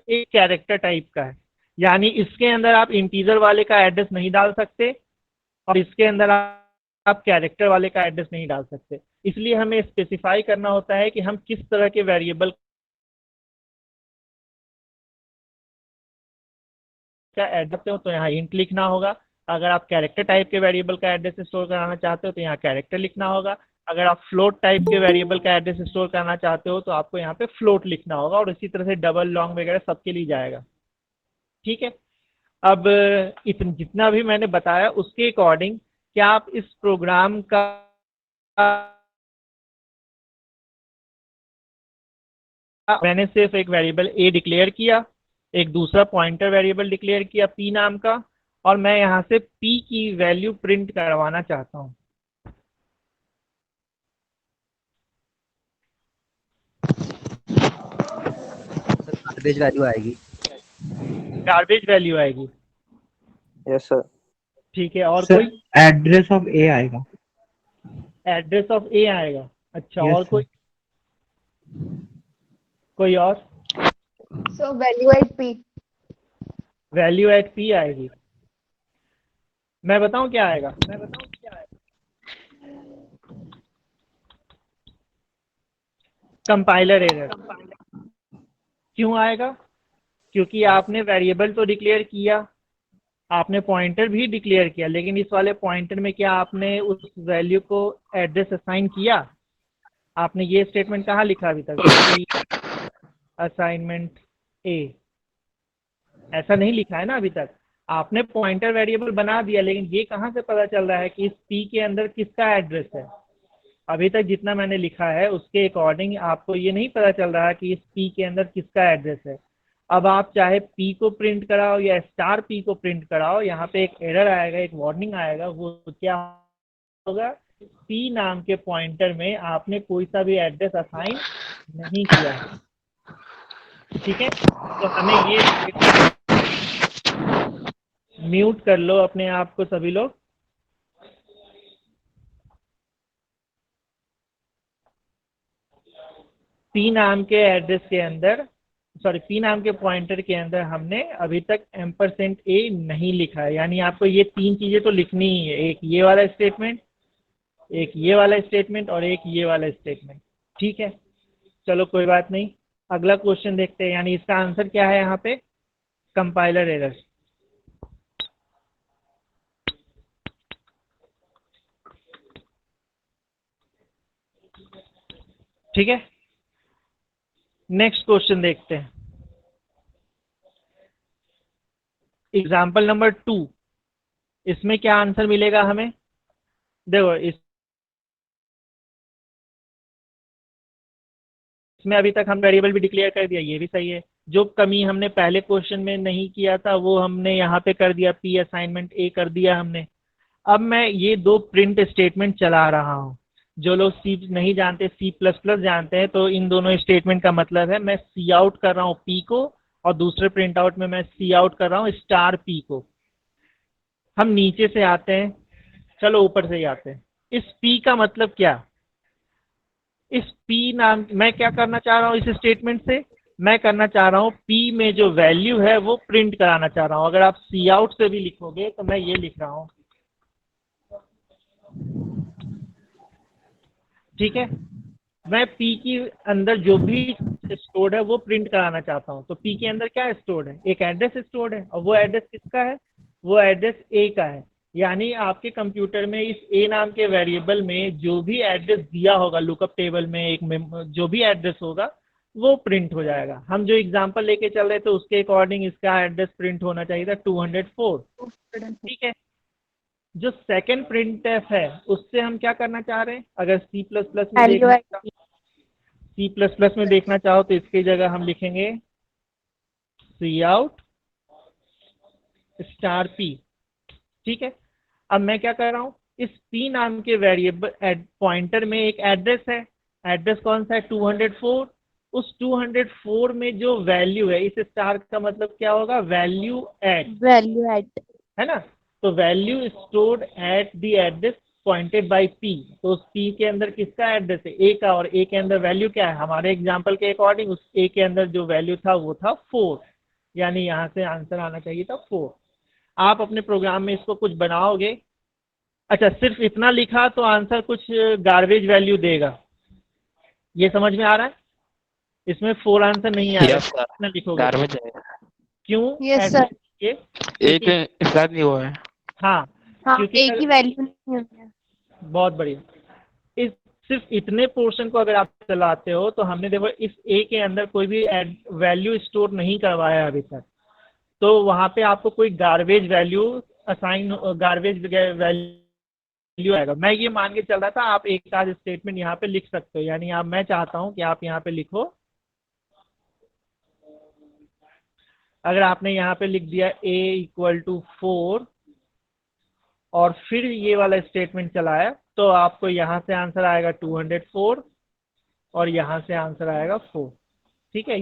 एक कैरेक्टर टाइप का है। यानी इसके अंदर आप इंटीजर वाले का एड्रेस नहीं डाल सकते और इसके अंदर आप कैरेक्टर वाले का एड्रेस नहीं डाल सकते। इसलिए हमें स्पेसिफाई करना होता है कि हम किस तरह के वेरिएबल का एड्रेस हो, तो यहाँ इंट लिखना होगा। अगर आप कैरेक्टर टाइप के वेरिएबल का एड्रेस स्टोर कराना चाहते हो तो यहाँ कैरेक्टर लिखना होगा। अगर आप फ्लोट टाइप के वेरिएबल का एड्रेस स्टोर करना चाहते हो तो आपको यहाँ पे फ्लोट लिखना होगा, और इसी तरह से डबल लॉन्ग वगैरह सबके लिए जाएगा। ठीक है। अब जितना भी मैंने बताया उसके अकॉर्डिंग क्या आप इस प्रोग्राम का मैंने सिर्फ एक वेरिएबल ए डिक्लेयर किया, एक दूसरा पॉइंटर वेरिएबल डिक्लेयर किया पी नाम का, और मैं यहाँ से पी की वैल्यू प्रिंट करवाना चाहता हूँ। गार्बेज वैल्यू आएगी। गार्बेज वैल्यू आएगी। Yes sir. ठीक है। और सर कोई? एड्रेस ऑफ ए आएगा। एड्रेस ऑफ ए आएगा। अच्छा, यस और सर। कोई? कोई और? So value at p. Value at p आएगी। मैं बताऊं क्या आएगा? Compiler error. क्यों आएगा? क्योंकि आपने वेरिएबल तो डिक्लेयर किया, आपने पॉइंटर भी डिक्लेयर किया, लेकिन इस वाले पॉइंटर में क्या आपने उस वैल्यू को एड्रेस असाइन किया? आपने ये स्टेटमेंट कहाँ लिखा अभी तक? असाइनमेंट ए, ऐसा नहीं लिखा है ना अभी तक। आपने पॉइंटर वेरिएबल बना दिया, लेकिन ये कहाँ से पता चल रहा है कि इस p के अंदर किसका एड्रेस है? अभी तक जितना मैंने लिखा है उसके अकॉर्डिंग आपको ये नहीं पता चल रहा कि इस p के अंदर किसका एड्रेस है। अब आप चाहे p को प्रिंट कराओ या स्टार p को प्रिंट कराओ, यहाँ पे एक एरर आएगा, एक वार्निंग आएगा। वो क्या होगा? p नाम के पॉइंटर में आपने कोई सा भी एड्रेस असाइन नहीं किया है। ठीक है, तो हमें ये म्यूट कर लो अपने आप को सभी लोग। p नाम के एड्रेस के अंदर, सॉरी p नाम के पॉइंटर के अंदर हमने अभी तक %a नहीं लिखा है। यानी आपको ये तीन चीजें तो लिखनी ही है, एक ये वाला स्टेटमेंट, एक ये वाला स्टेटमेंट और एक ये वाला स्टेटमेंट। ठीक है, चलो कोई बात नहीं, अगला क्वेश्चन देखते हैं। यानी इसका आंसर क्या है यहाँ पे? Compiler error. ठीक है, नेक्स्ट क्वेश्चन देखते हैं। एग्जाम्पल नंबर 2, इसमें क्या आंसर मिलेगा हमें? देखो इसमें अभी तक हम वेरिएबल भी डिक्लेयर कर दिया, ये भी सही है। जो कमी हमने पहले क्वेश्चन में नहीं किया था वो हमने यहाँ पे कर दिया, p असाइनमेंट a कर दिया हमने। अब मैं ये दो प्रिंट स्टेटमेंट चला रहा हूँ। जो लोग सी नहीं जानते, C++ जानते हैं, तो इन दोनों स्टेटमेंट का मतलब है मैं सी आउट कर रहा हूँ p को, और दूसरे प्रिंट आउट में मैं सी आउट कर रहा हूँ स्टार p को। हम नीचे से आते हैं, चलो ऊपर से ही आते हैं। इस p का मतलब क्या? इस p नाम, मैं क्या करना चाह रहा हूँ इस स्टेटमेंट से? मैं करना चाह रहा हूँ p में जो वैल्यू है वो प्रिंट कराना चाह रहा हूँ। अगर आप सी आउट से भी लिखोगे तो मैं ये लिख रहा हूँ। ठीक है, मैं p की अंदर जो भी स्टोर्ड है वो प्रिंट कराना चाहता हूँ। तो p के अंदर क्या स्टोर्ड है? एक एड्रेस स्टोर्ड है, और वो एड्रेस किसका है? वो एड्रेस a का है। यानी आपके कंप्यूटर में इस a नाम के वेरिएबल में जो भी एड्रेस दिया होगा लुकअप टेबल में, एक जो भी एड्रेस होगा वो प्रिंट हो जाएगा। हम जो एग्जांपल लेके चल रहे थे उसके अकॉर्डिंग इसका एड्रेस प्रिंट होना चाहिए था 204। ठीक है, जो सेकंड प्रिंटफ है उससे हम क्या करना चाह रहे हैं? अगर C++ में वैल्यू देखना, C++ में देखना चाहो तो इसकी जगह हम लिखेंगे सी आउट स्टार p। ठीक है, अब मैं क्या कर रहा हूँ? इस p नाम के वेरिएबल पॉइंटर में एक एड्रेस है। एड्रेस कौन सा है? 204। उस 204 में जो वैल्यू है, इस स्टार का मतलब क्या होगा? वैल्यू एट, है ना? तो value stored at the address pointed bye p। तो उस p के अंदर किसका एड्रेस है? a का, और a के अंदर वैल्यू क्या है? हमारे एग्जांपल के अकॉर्डिंग उस a के अंदर जो वैल्यू था वो था 4। यानी यहाँ से आंसर आना चाहिए था 4। आप अपने प्रोग्राम में इसको कुछ बनाओगे, अच्छा सिर्फ इतना लिखा तो आंसर कुछ गार्बेज वैल्यू देगा। ये समझ में आ रहा है? इसमें 4 आंसर नहीं आएगा यस सर, इतना लिखोगे तो। गार्बेज है। क्यों? Yes sir. ये एक क्योंकि, स्टार्ट नहीं हुआ है। हाँ हाँ, क्योंकि एक ही वैल्यू नहीं होती है। बहुत बढ़िया। इस सिर्फ इतने पोर्शन को अगर आप चलाते हो तो हमने देखो इस ए के अंदर कोई भी वैल्यू स्टोर नहीं करवाया अभी तक, तो वहां पे आपको कोई garbage value assign, garbage value आएगा। मैं ये मान के चल रहा था आप एक आध स्टेटमेंट यहाँ पे लिख सकते हो। यानी आप, मैं चाहता हूँ कि आप यहाँ पे लिखो, अगर आपने यहाँ पे लिख दिया a = 4 और फिर ये वाला स्टेटमेंट चलाया तो आपको यहाँ से आंसर आएगा 204 और यहाँ से आंसर आएगा 4। ठीक है,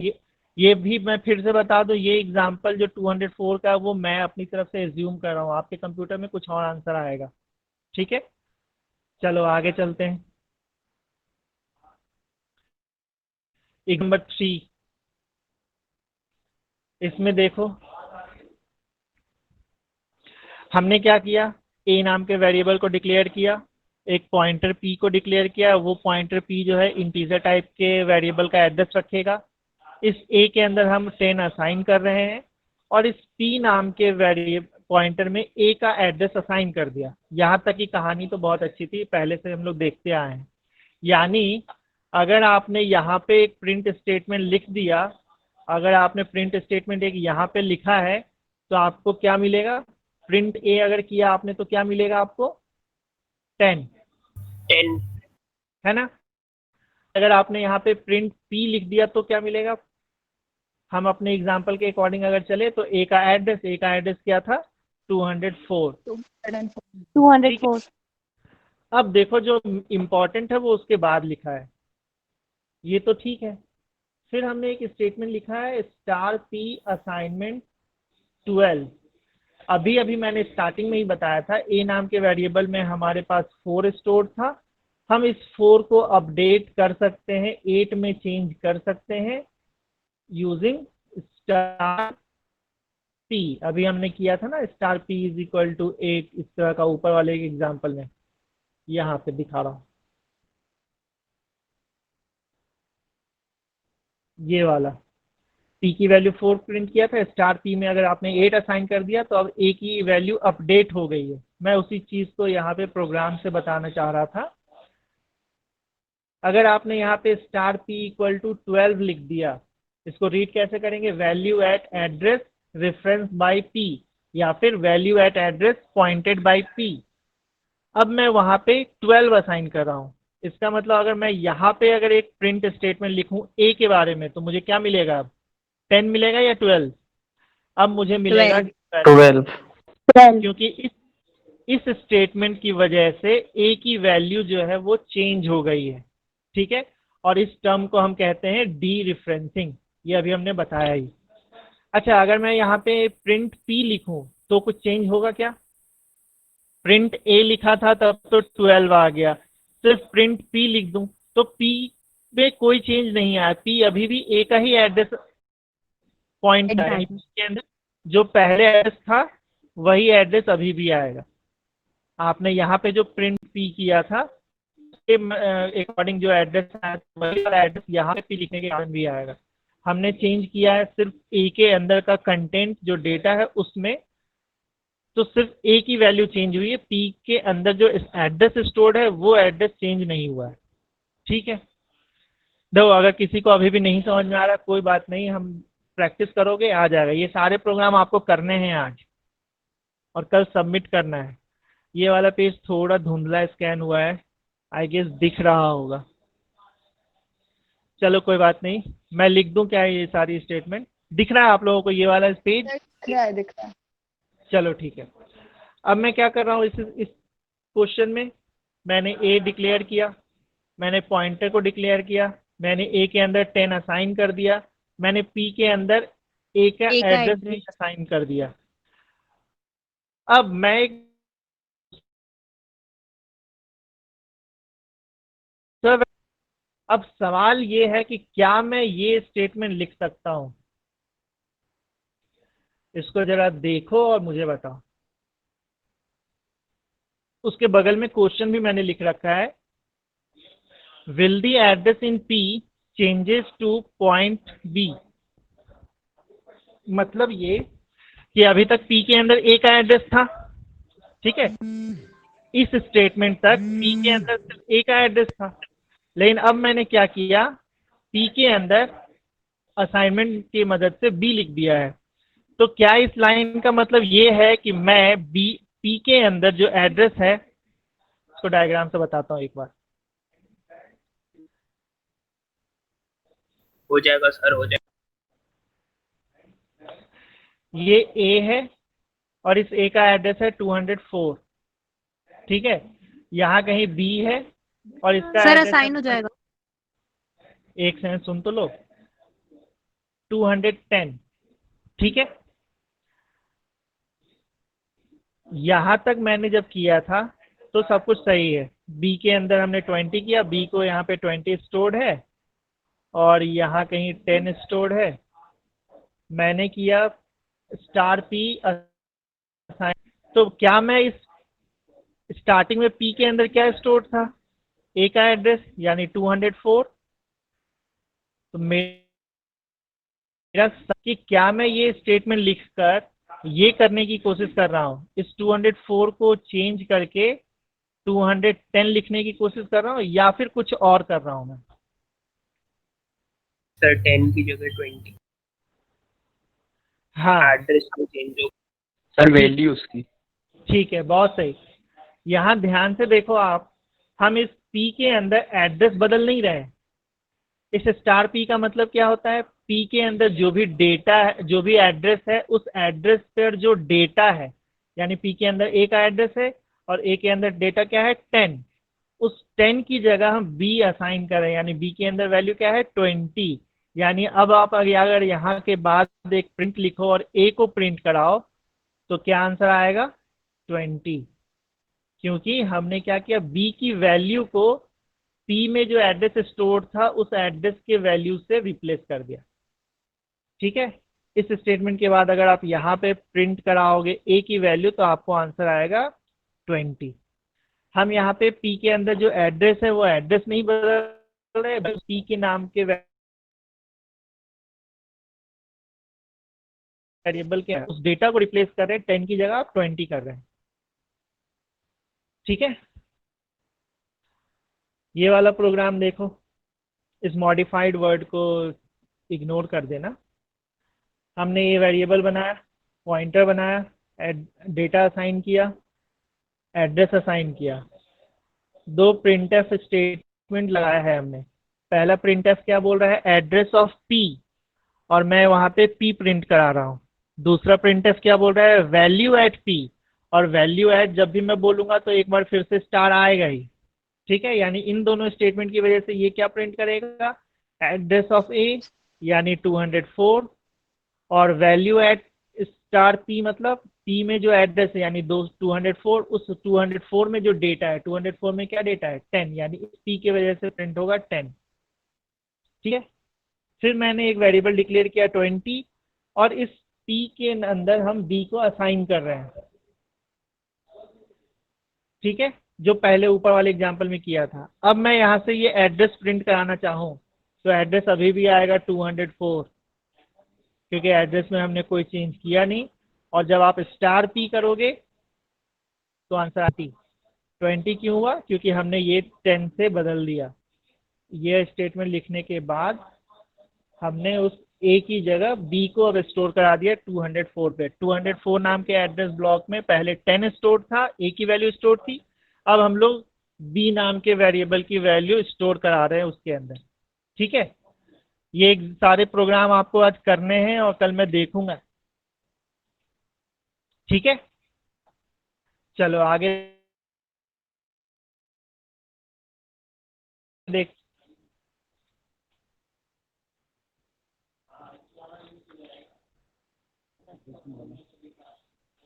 ये भी मैं फिर से बता दूं, ये एग्जांपल जो 204 का है वो मैं अपनी तरफ से एज्यूम कर रहा हूँ, आपके कंप्यूटर में कुछ और आंसर आएगा। ठीक है, चलो आगे चलते हैं। नंबर 3, इसमें देखो हमने क्या किया? a नाम के वेरिएबल को डिक्लेयर किया, एक पॉइंटर p को डिक्लेयर किया। वो पॉइंटर p जो है इंटीजर टाइप के वेरिएबल का एड्रेस रखेगा। इस a के अंदर हम 10 असाइन कर रहे हैं, और इस p नाम के वेरिएबल पॉइंटर में a का एड्रेस असाइन कर दिया। यहाँ तक की कहानी तो बहुत अच्छी थी, पहले से हम लोग देखते आए हैं। यानी अगर आपने यहाँ पे एक प्रिंट स्टेटमेंट लिख दिया, अगर आपने प्रिंट स्टेटमेंट एक यहाँ पे लिखा है तो आपको क्या मिलेगा, प्रिंट ए अगर किया आपने तो क्या मिलेगा आपको 10 है ना। अगर आपने यहाँ पे प्रिंट पी लिख दिया तो क्या मिलेगा, हम अपने एग्जांपल के अकॉर्डिंग अगर चले तो ए का एड्रेस क्या था 204। 204। अब देखो जो इम्पोर्टेंट है वो उसके बाद लिखा है, ये तो ठीक है। फिर हमने एक स्टेटमेंट लिखा है स्टार पी असाइनमेंट 12। अभी अभी मैंने स्टार्टिंग में ही बताया था ए नाम के वेरिएबल में हमारे पास 4 स्टोर था, हम इस 4 को अपडेट कर सकते हैं, 8 में चेंज कर सकते हैं यूजिंग स्टार पी। अभी हमने किया था ना star p is equal to 8, इस तरह का ऊपर वाले एग्जाम्पल में यहाँ पे दिखा रहा हूँ, ये वाला पी की वैल्यू 4 प्रिंट किया था, स्टार पी में अगर आपने 8 असाइन कर दिया तो अब ए की वैल्यू अपडेट हो गई है। मैं उसी चीज को यहाँ पे प्रोग्राम से बताना चाह रहा था। अगर आपने यहाँ पे स्टार पी इक्वल टू 12 लिख दिया, इसको रीड कैसे करेंगे, value eight address reference by P या फिर value eight address pointed by P. अब मैं वहां पे 12 असाइन कर रहा हूँ, इसका मतलब अगर मैं यहाँ पे अगर एक प्रिंट स्टेटमेंट लिखूं ए के बारे में तो मुझे क्या मिलेगा, अब 10 मिलेगा या 12, अब मुझे मिलेगा 12, क्योंकि इस स्टेटमेंट की वजह से ए की वैल्यू जो है वो चेंज हो गई है, ठीक है। और इस टर्म को हम कहते हैं डी रिफरेंसिंग, ये अभी हमने बताया ही। अच्छा, अगर मैं यहाँ पे प्रिंट पी लिखूं तो कुछ चेंज होगा क्या, प्रिंट ए लिखा था तब तो 12 आ गया, सिर्फ प्रिंट पी लिख दूं तो पी में कोई चेंज नहीं आया, पी अभी भी ए का ही एड्रेस पॉइंट के अंदर जो पहले एड्रेस था वही एड्रेस अभी भी आएगा। आपने यहाँ पे जो प्रिंट पी किया था अकॉर्डिंग जो एड्रेस आया वही वाला एड्रेस यहाँ पे पी लिखने के कारण भी आएगा। हमने चेंज किया है सिर्फ ए के अंदर का कंटेंट जो डेटा है उसमें, तो सिर्फ ए की वैल्यू चेंज हुई है, पी के अंदर जो एड्रेस स्टोर्ड है वो एड्रेस चेंज नहीं हुआ है, ठीक है। देखो अगर किसी को अभी भी नहीं समझ में आ रहा कोई बात नहीं, हम प्रैक्टिस करोगे आ जाएगा। ये सारे प्रोग्राम आपको करने हैं आज और कल सबमिट करना है। ये वाला पेज थोड़ा धुंधला स्कैन हुआ है, आई गेस दिख रहा होगा, चलो कोई बात नहीं, मैं लिख दूं क्या ये सारी स्टेटमेंट, दिख रहा है आप लोगों को ये वाला पेज, दिख रहा है। चलो ठीक है। अब मैं क्या कर रहा हूँ इस क्वेश्चन में, मैंने ए डिक्लेयर किया, मैंने पॉइंटर को डिक्लेयर किया, मैंने ए के अंदर 10 असाइन कर दिया, मैंने पी के अंदर ए का एड्रेस भी असाइन कर दिया। अब मैं अब सवाल ये है कि क्या मैं ये स्टेटमेंट लिख सकता हूं, इसको जरा देखो और मुझे बताओ। उसके बगल में क्वेश्चन भी मैंने लिख रखा है, will the address in p changes to point b. मतलब ये कि अभी तक पी के अंदर ए का एड्रेस था, ठीक है, इस स्टेटमेंट तक पी के अंदर सिर्फ ए का एड्रेस था, लेकिन अब मैंने क्या किया, पी के अंदर असाइनमेंट की मदद से बी लिख दिया है। तो क्या इस लाइन का मतलब ये है कि मैं बी पी के अंदर जो एड्रेस है, उसको डायग्राम से बताता हूँ एक बार। हो जाएगा सर, हो जाएगा। ये ए है और इस ए का एड्रेस है 204, ठीक है। यहाँ कहीं बी है और इसका सर एड्रेस असाइन हो जाएगा। एक सेकंड सुन तो लो, 210, ठीक है। यहां तक मैंने जब किया था तो सब कुछ सही है, बी के अंदर हमने 20 किया, बी को यहाँ पे 20 स्टोर्ड है और यहाँ कहीं 10 स्टोर्ड है। मैंने किया स्टार पी असाइन, तो क्या मैं इस स्टार्टिंग में पी के अंदर क्या स्टोर्ड था, ए का एड्रेस यानी 204। तो मेरा कि क्या मैं ये स्टेटमेंट लिखकर ये करने की कोशिश कर रहा हूँ, इस 204 को चेंज करके 210 लिखने की कोशिश कर रहा हूँ या फिर कुछ और कर रहा हूँ मैं। सर 10 की जगह 20, हाँ एड्रेस को चेंज हो। सर वैल्यू उसकी। ठीक है, बहुत सही। यहाँ ध्यान से देखो आप, हम इस पी के अंदर एड्रेस बदल नहीं रहे। इस स्टार पी का मतलब क्या होता है, पी के अंदर जो भी डेटा है, जो भी एड्रेस है, उस एड्रेस पर जो डेटा है, यानी पी के अंदर ए का एड्रेस है और ए के अंदर डेटा क्या है 10, उस 10 की जगह हम बी असाइन करें, यानी बी के अंदर वैल्यू क्या है 20। यानी अब आप अगर यहाँ के बाद एक प्रिंट लिखो और ए को प्रिंट कराओ तो क्या आंसर आएगा 20, क्योंकि हमने क्या किया, बी की वैल्यू को पी में जो एड्रेस स्टोर था उस एड्रेस के वैल्यू से रिप्लेस कर दिया। ठीक है, इस स्टेटमेंट के बाद अगर आप यहाँ पे प्रिंट कराओगे ए की वैल्यू तो आपको आंसर आएगा 20। हम यहाँ पे पी के अंदर जो एड्रेस है वो एड्रेस नहीं बदल रहे, बस पी के नाम के वेरिएबल के उस डेटा को रिप्लेस कर रहे हैं, 10 की जगह आप 20 कर रहे हैं। ठीक है, ये वाला प्रोग्राम देखो, इस मॉडिफाइड वर्ड को इग्नोर कर देना। हमने ये वेरिएबल बनाया, पॉइंटर बनाया, डेटा असाइन किया, एड्रेस असाइन किया, दो प्रिंटफ स्टेटमेंट लगाया है हमने। पहला प्रिंटफ क्या बोल रहा है, एड्रेस ऑफ पी, और मैं वहां पे पी प्रिंट करा रहा हूँ। दूसरा प्रिंटफ क्या बोल रहा है, वैल्यू एट पी, और वैल्यू एट जब भी मैं बोलूंगा तो एक बार फिर से स्टार आएगा ही। ठीक है, यानी इन दोनों स्टेटमेंट की वजह से ये क्या प्रिंट करेगा, एड्रेस ऑफ ए यानी 204, और वैल्यू एट स्टार पी मतलब पी में जो एड्रेस है यानी 204, उस 204 में जो डेटा है, 204 में क्या डेटा है 10, यानी इस पी की वजह से प्रिंट होगा 10। ठीक है, फिर मैंने एक वेरिएबल डिक्लेयर किया 20, और इस पी के अंदर हम बी को असाइन कर रहे हैं। ठीक है, जो पहले ऊपर वाले एग्जांपल में किया था। अब मैं यहाँ से ये एड्रेस प्रिंट कराना चाहूँ तो एड्रेस अभी भी आएगा 204, क्योंकि एड्रेस में हमने कोई चेंज किया नहीं। और जब आप स्टार पी करोगे तो आंसर आती 20 क्यों हुआ, क्योंकि हमने ये 10 से बदल दिया। ये स्टेटमेंट लिखने के बाद हमने उस ए की जगह बी को अब स्टोर करा दिया 204 पे। 204 नाम के एड्रेस ब्लॉक में पहले 10 स्टोर था, ए की वैल्यू स्टोर थी, अब हम लोग बी नाम के वेरिएबल की वैल्यू स्टोर करा रहे हैं उसके अंदर। ठीक है, ये सारे प्रोग्राम आपको आज करने हैं और कल मैं देखूंगा। ठीक है, चलो आगे देख।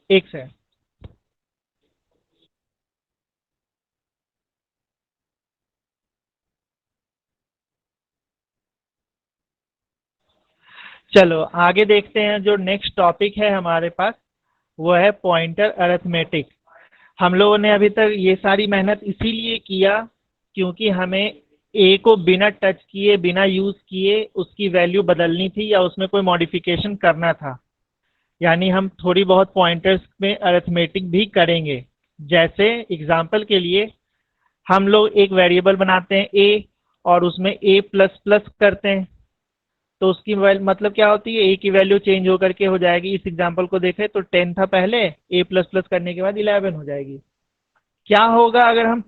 एक से चलो आगे देखते हैं। जो नेक्स्ट टॉपिक है हमारे पास वो है पॉइंटर अरिथमेटिक। हम लोगों ने अभी तक ये सारी मेहनत इसीलिए किया क्योंकि हमें ए को बिना टच किए, बिना यूज किए उसकी वैल्यू बदलनी थी या उसमें कोई मॉडिफिकेशन करना था। यानी हम थोड़ी बहुत पॉइंटर्स में अरिथमेटिक भी करेंगे। जैसे एग्जांपल के लिए हम लोग एक वेरिएबल बनाते हैं ए और उसमें ए प्लस प्लस करते हैं, तो उसकी मतलब क्या होती है, ए की वैल्यू चेंज होकर के हो जाएगी। इस एग्जांपल को देखें तो 10 था पहले, ए प्लस प्लस करने के बाद 11 हो जाएगी। क्या होगा अगर हम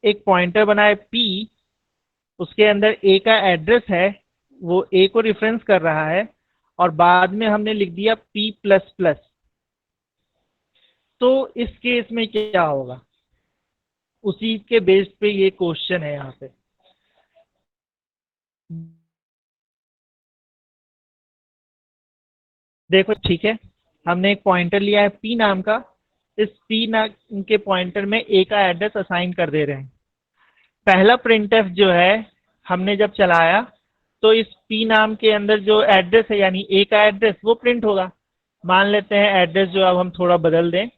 एक पॉइंटर बनाए पी, उसके अंदर ए का एड्रेस है, वो ए को रिफरेंस कर रहा है, और बाद में हमने लिख दिया पी प्लस प्लस, तो इस केस में क्या होगा, उसी के बेस पे ये क्वेश्चन है यहाँ पे। देखो ठीक है, हमने एक पॉइंटर लिया है पी नाम का, इस पी नाम के पॉइंटर में ए का एड्रेस असाइन कर दे रहे हैं। पहला प्रिंटफ जो है हमने जब चलाया तो इस पी नाम के अंदर जो एड्रेस है यानी ए का एड्रेस वो प्रिंट होगा। मान लेते हैं एड्रेस जो अब हम थोड़ा बदल दें,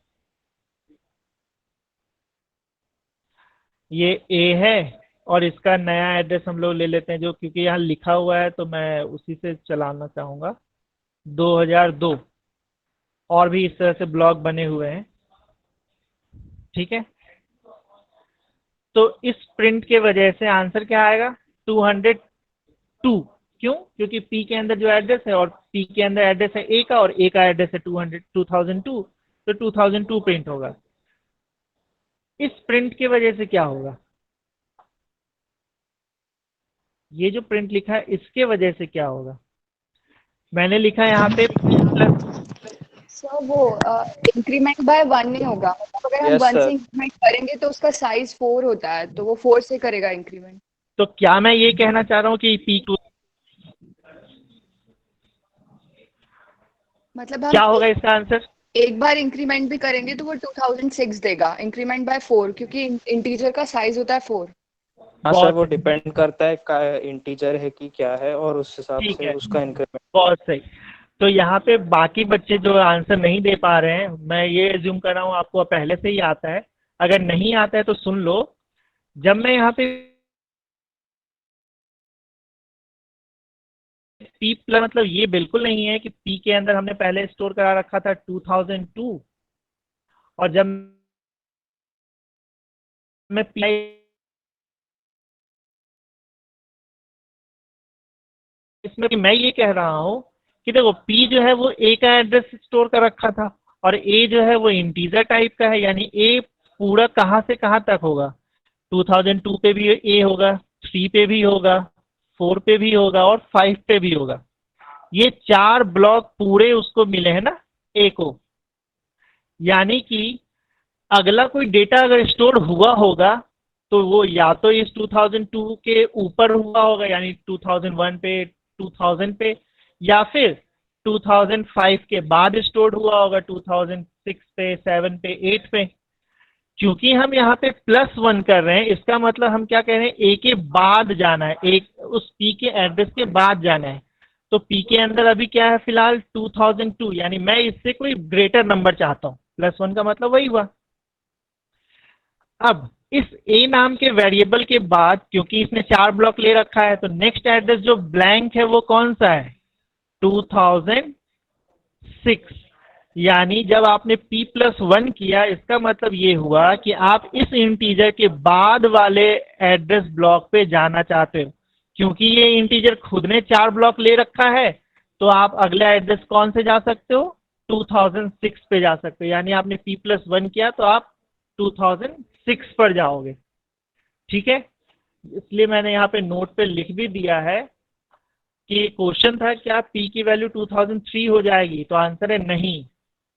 ये ए है और इसका नया एड्रेस हम लोग ले लेते हैं, जो क्योंकि यहाँ लिखा हुआ है तो मैं उसी से चलाना चाहूँगा 2002, और भी इस तरह से ब्लॉक बने हुए हैं। ठीक है, तो इस प्रिंट के वजह से आंसर क्या आएगा 202। क्यों, क्योंकि पी के अंदर जो एड्रेस है और पी के अंदर एड्रेस है ए का और ए का एड्रेस है 2002, तो 2002 प्रिंट होगा। इस प्रिंट की वजह से क्या होगा, ये जो प्रिंट लिखा है इसके वजह से क्या होगा, मैंने लिखा है यहाँ पे सर वो इंक्रीमेंट बाय 1 नहीं होगा, मतलब अगर हम Yes, 1 sir. से इंक्रीमेंट करेंगे तो उसका साइज 4 होता है, तो वो 4 से करेगा इंक्रीमेंट। तो क्या मैं ये कहना चाह रहा हूँ कि P2 मतलब हम क्या होगा इसका आंसर? एक बार इंक्रीमेंट भी करेंगे तो वो 2006 देगा, इंक्रीमेंट बाय 4, क्योंकि इंटीजर का साइज होता है 4। हाँ सर, बहुत वो डिपेंड करता है का इंटीजर है कि क्या है, और उस हिसाब ठीक से है, उसका इंक्रीमेंट। बहुत सही। तो यहाँ पे बाकी बच्चे जो आंसर नहीं दे पा रहे हैं, मैं ये एज्यूम कर रहा हूँ आपको पहले से ही आता है, अगर नहीं आता है तो सुन लो। जब मैं यहाँ पे P प्लस, मतलब ये बिल्कुल नहीं है कि P के अंदर हमने पहले स्टोर करा रखा था 2002, और जब मैं P इसमें मैं ये कह रहा हूँ कि देखो P जो है वो A का एड्रेस स्टोर कर रखा था, और A जो है वो इंटीजर टाइप का है, यानी A पूरा कहाँ से कहाँ तक होगा, 2002 पे भी A होगा, 3 पे भी होगा, 4 पे भी होगा और 5 पे भी होगा। ये 4 ब्लॉक पूरे उसको मिले हैं ना A को, यानी कि अगला कोई डेटा अगर स्टोर हुआ होगा तो वो या तो इस 2002 के ऊपर हुआ होगा, यानी 2001 पे, 2000 पे, या फिर 2005 के बाद स्टोर हुआ होगा 2006 पे, 7 पे, 8 पे। क्योंकि हम यहाँ पे +1 कर रहे हैं, इसका मतलब हम क्या कह रहे हैं, ए के बाद जाना है, एक उस पी के एड्रेस के बाद जाना है। तो पी के अंदर अभी क्या है फिलहाल 2002, यानी मैं इससे कोई ग्रेटर नंबर चाहता हूँ, +1 का मतलब वही हुआ। अब इस ए नाम के वेरिएबल के बाद, क्योंकि इसने 4 ब्लॉक ले रखा है, तो नेक्स्ट एड्रेस जो ब्लैंक है वो कौन सा है, 2006। यानी जब आपने P+1 किया, इसका मतलब ये हुआ कि आप इस इंटीजर के बाद वाले एड्रेस ब्लॉक पे जाना चाहते हो। क्योंकि ये इंटीजर खुद ने 4 ब्लॉक ले रखा है, तो आप अगला एड्रेस कौन से जा सकते हो, 2006 पे जा सकते हो। यानी आपने P+1 किया तो आप 2006 पर जाओगे। ठीक है, इसलिए मैंने यहाँ पे नोट पे लिख भी दिया है कि क्वेश्चन था क्या P की वैल्यू 2003 हो जाएगी, तो आंसर है नहीं।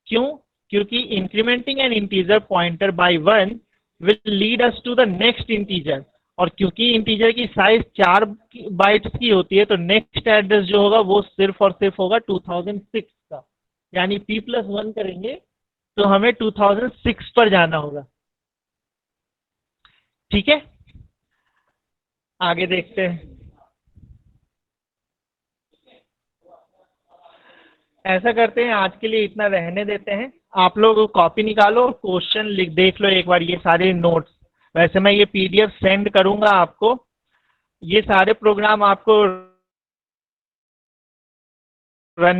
क्यों? क्योंकि incrementing an integer pointer by 1 will lead us to the next integer, और क्योंकि इंटीजर की साइज 4 बाइट्स की होती है, तो नेक्स्ट एड्रेस जो होगा वो सिर्फ और सिर्फ होगा 2006 का। यानी P+1 करेंगे तो हमें 2006 पर जाना होगा। ठीक है, आगे देखते हैं। ऐसा करते हैं, आज के लिए इतना रहने देते हैं। आप लोग कॉपी निकालो, क्वेश्चन लिख देख लो एक बार, ये सारे नोट्स। वैसे मैं ये पीडीएफ सेंड करूंगा आपको, ये सारे प्रोग्राम आपको रन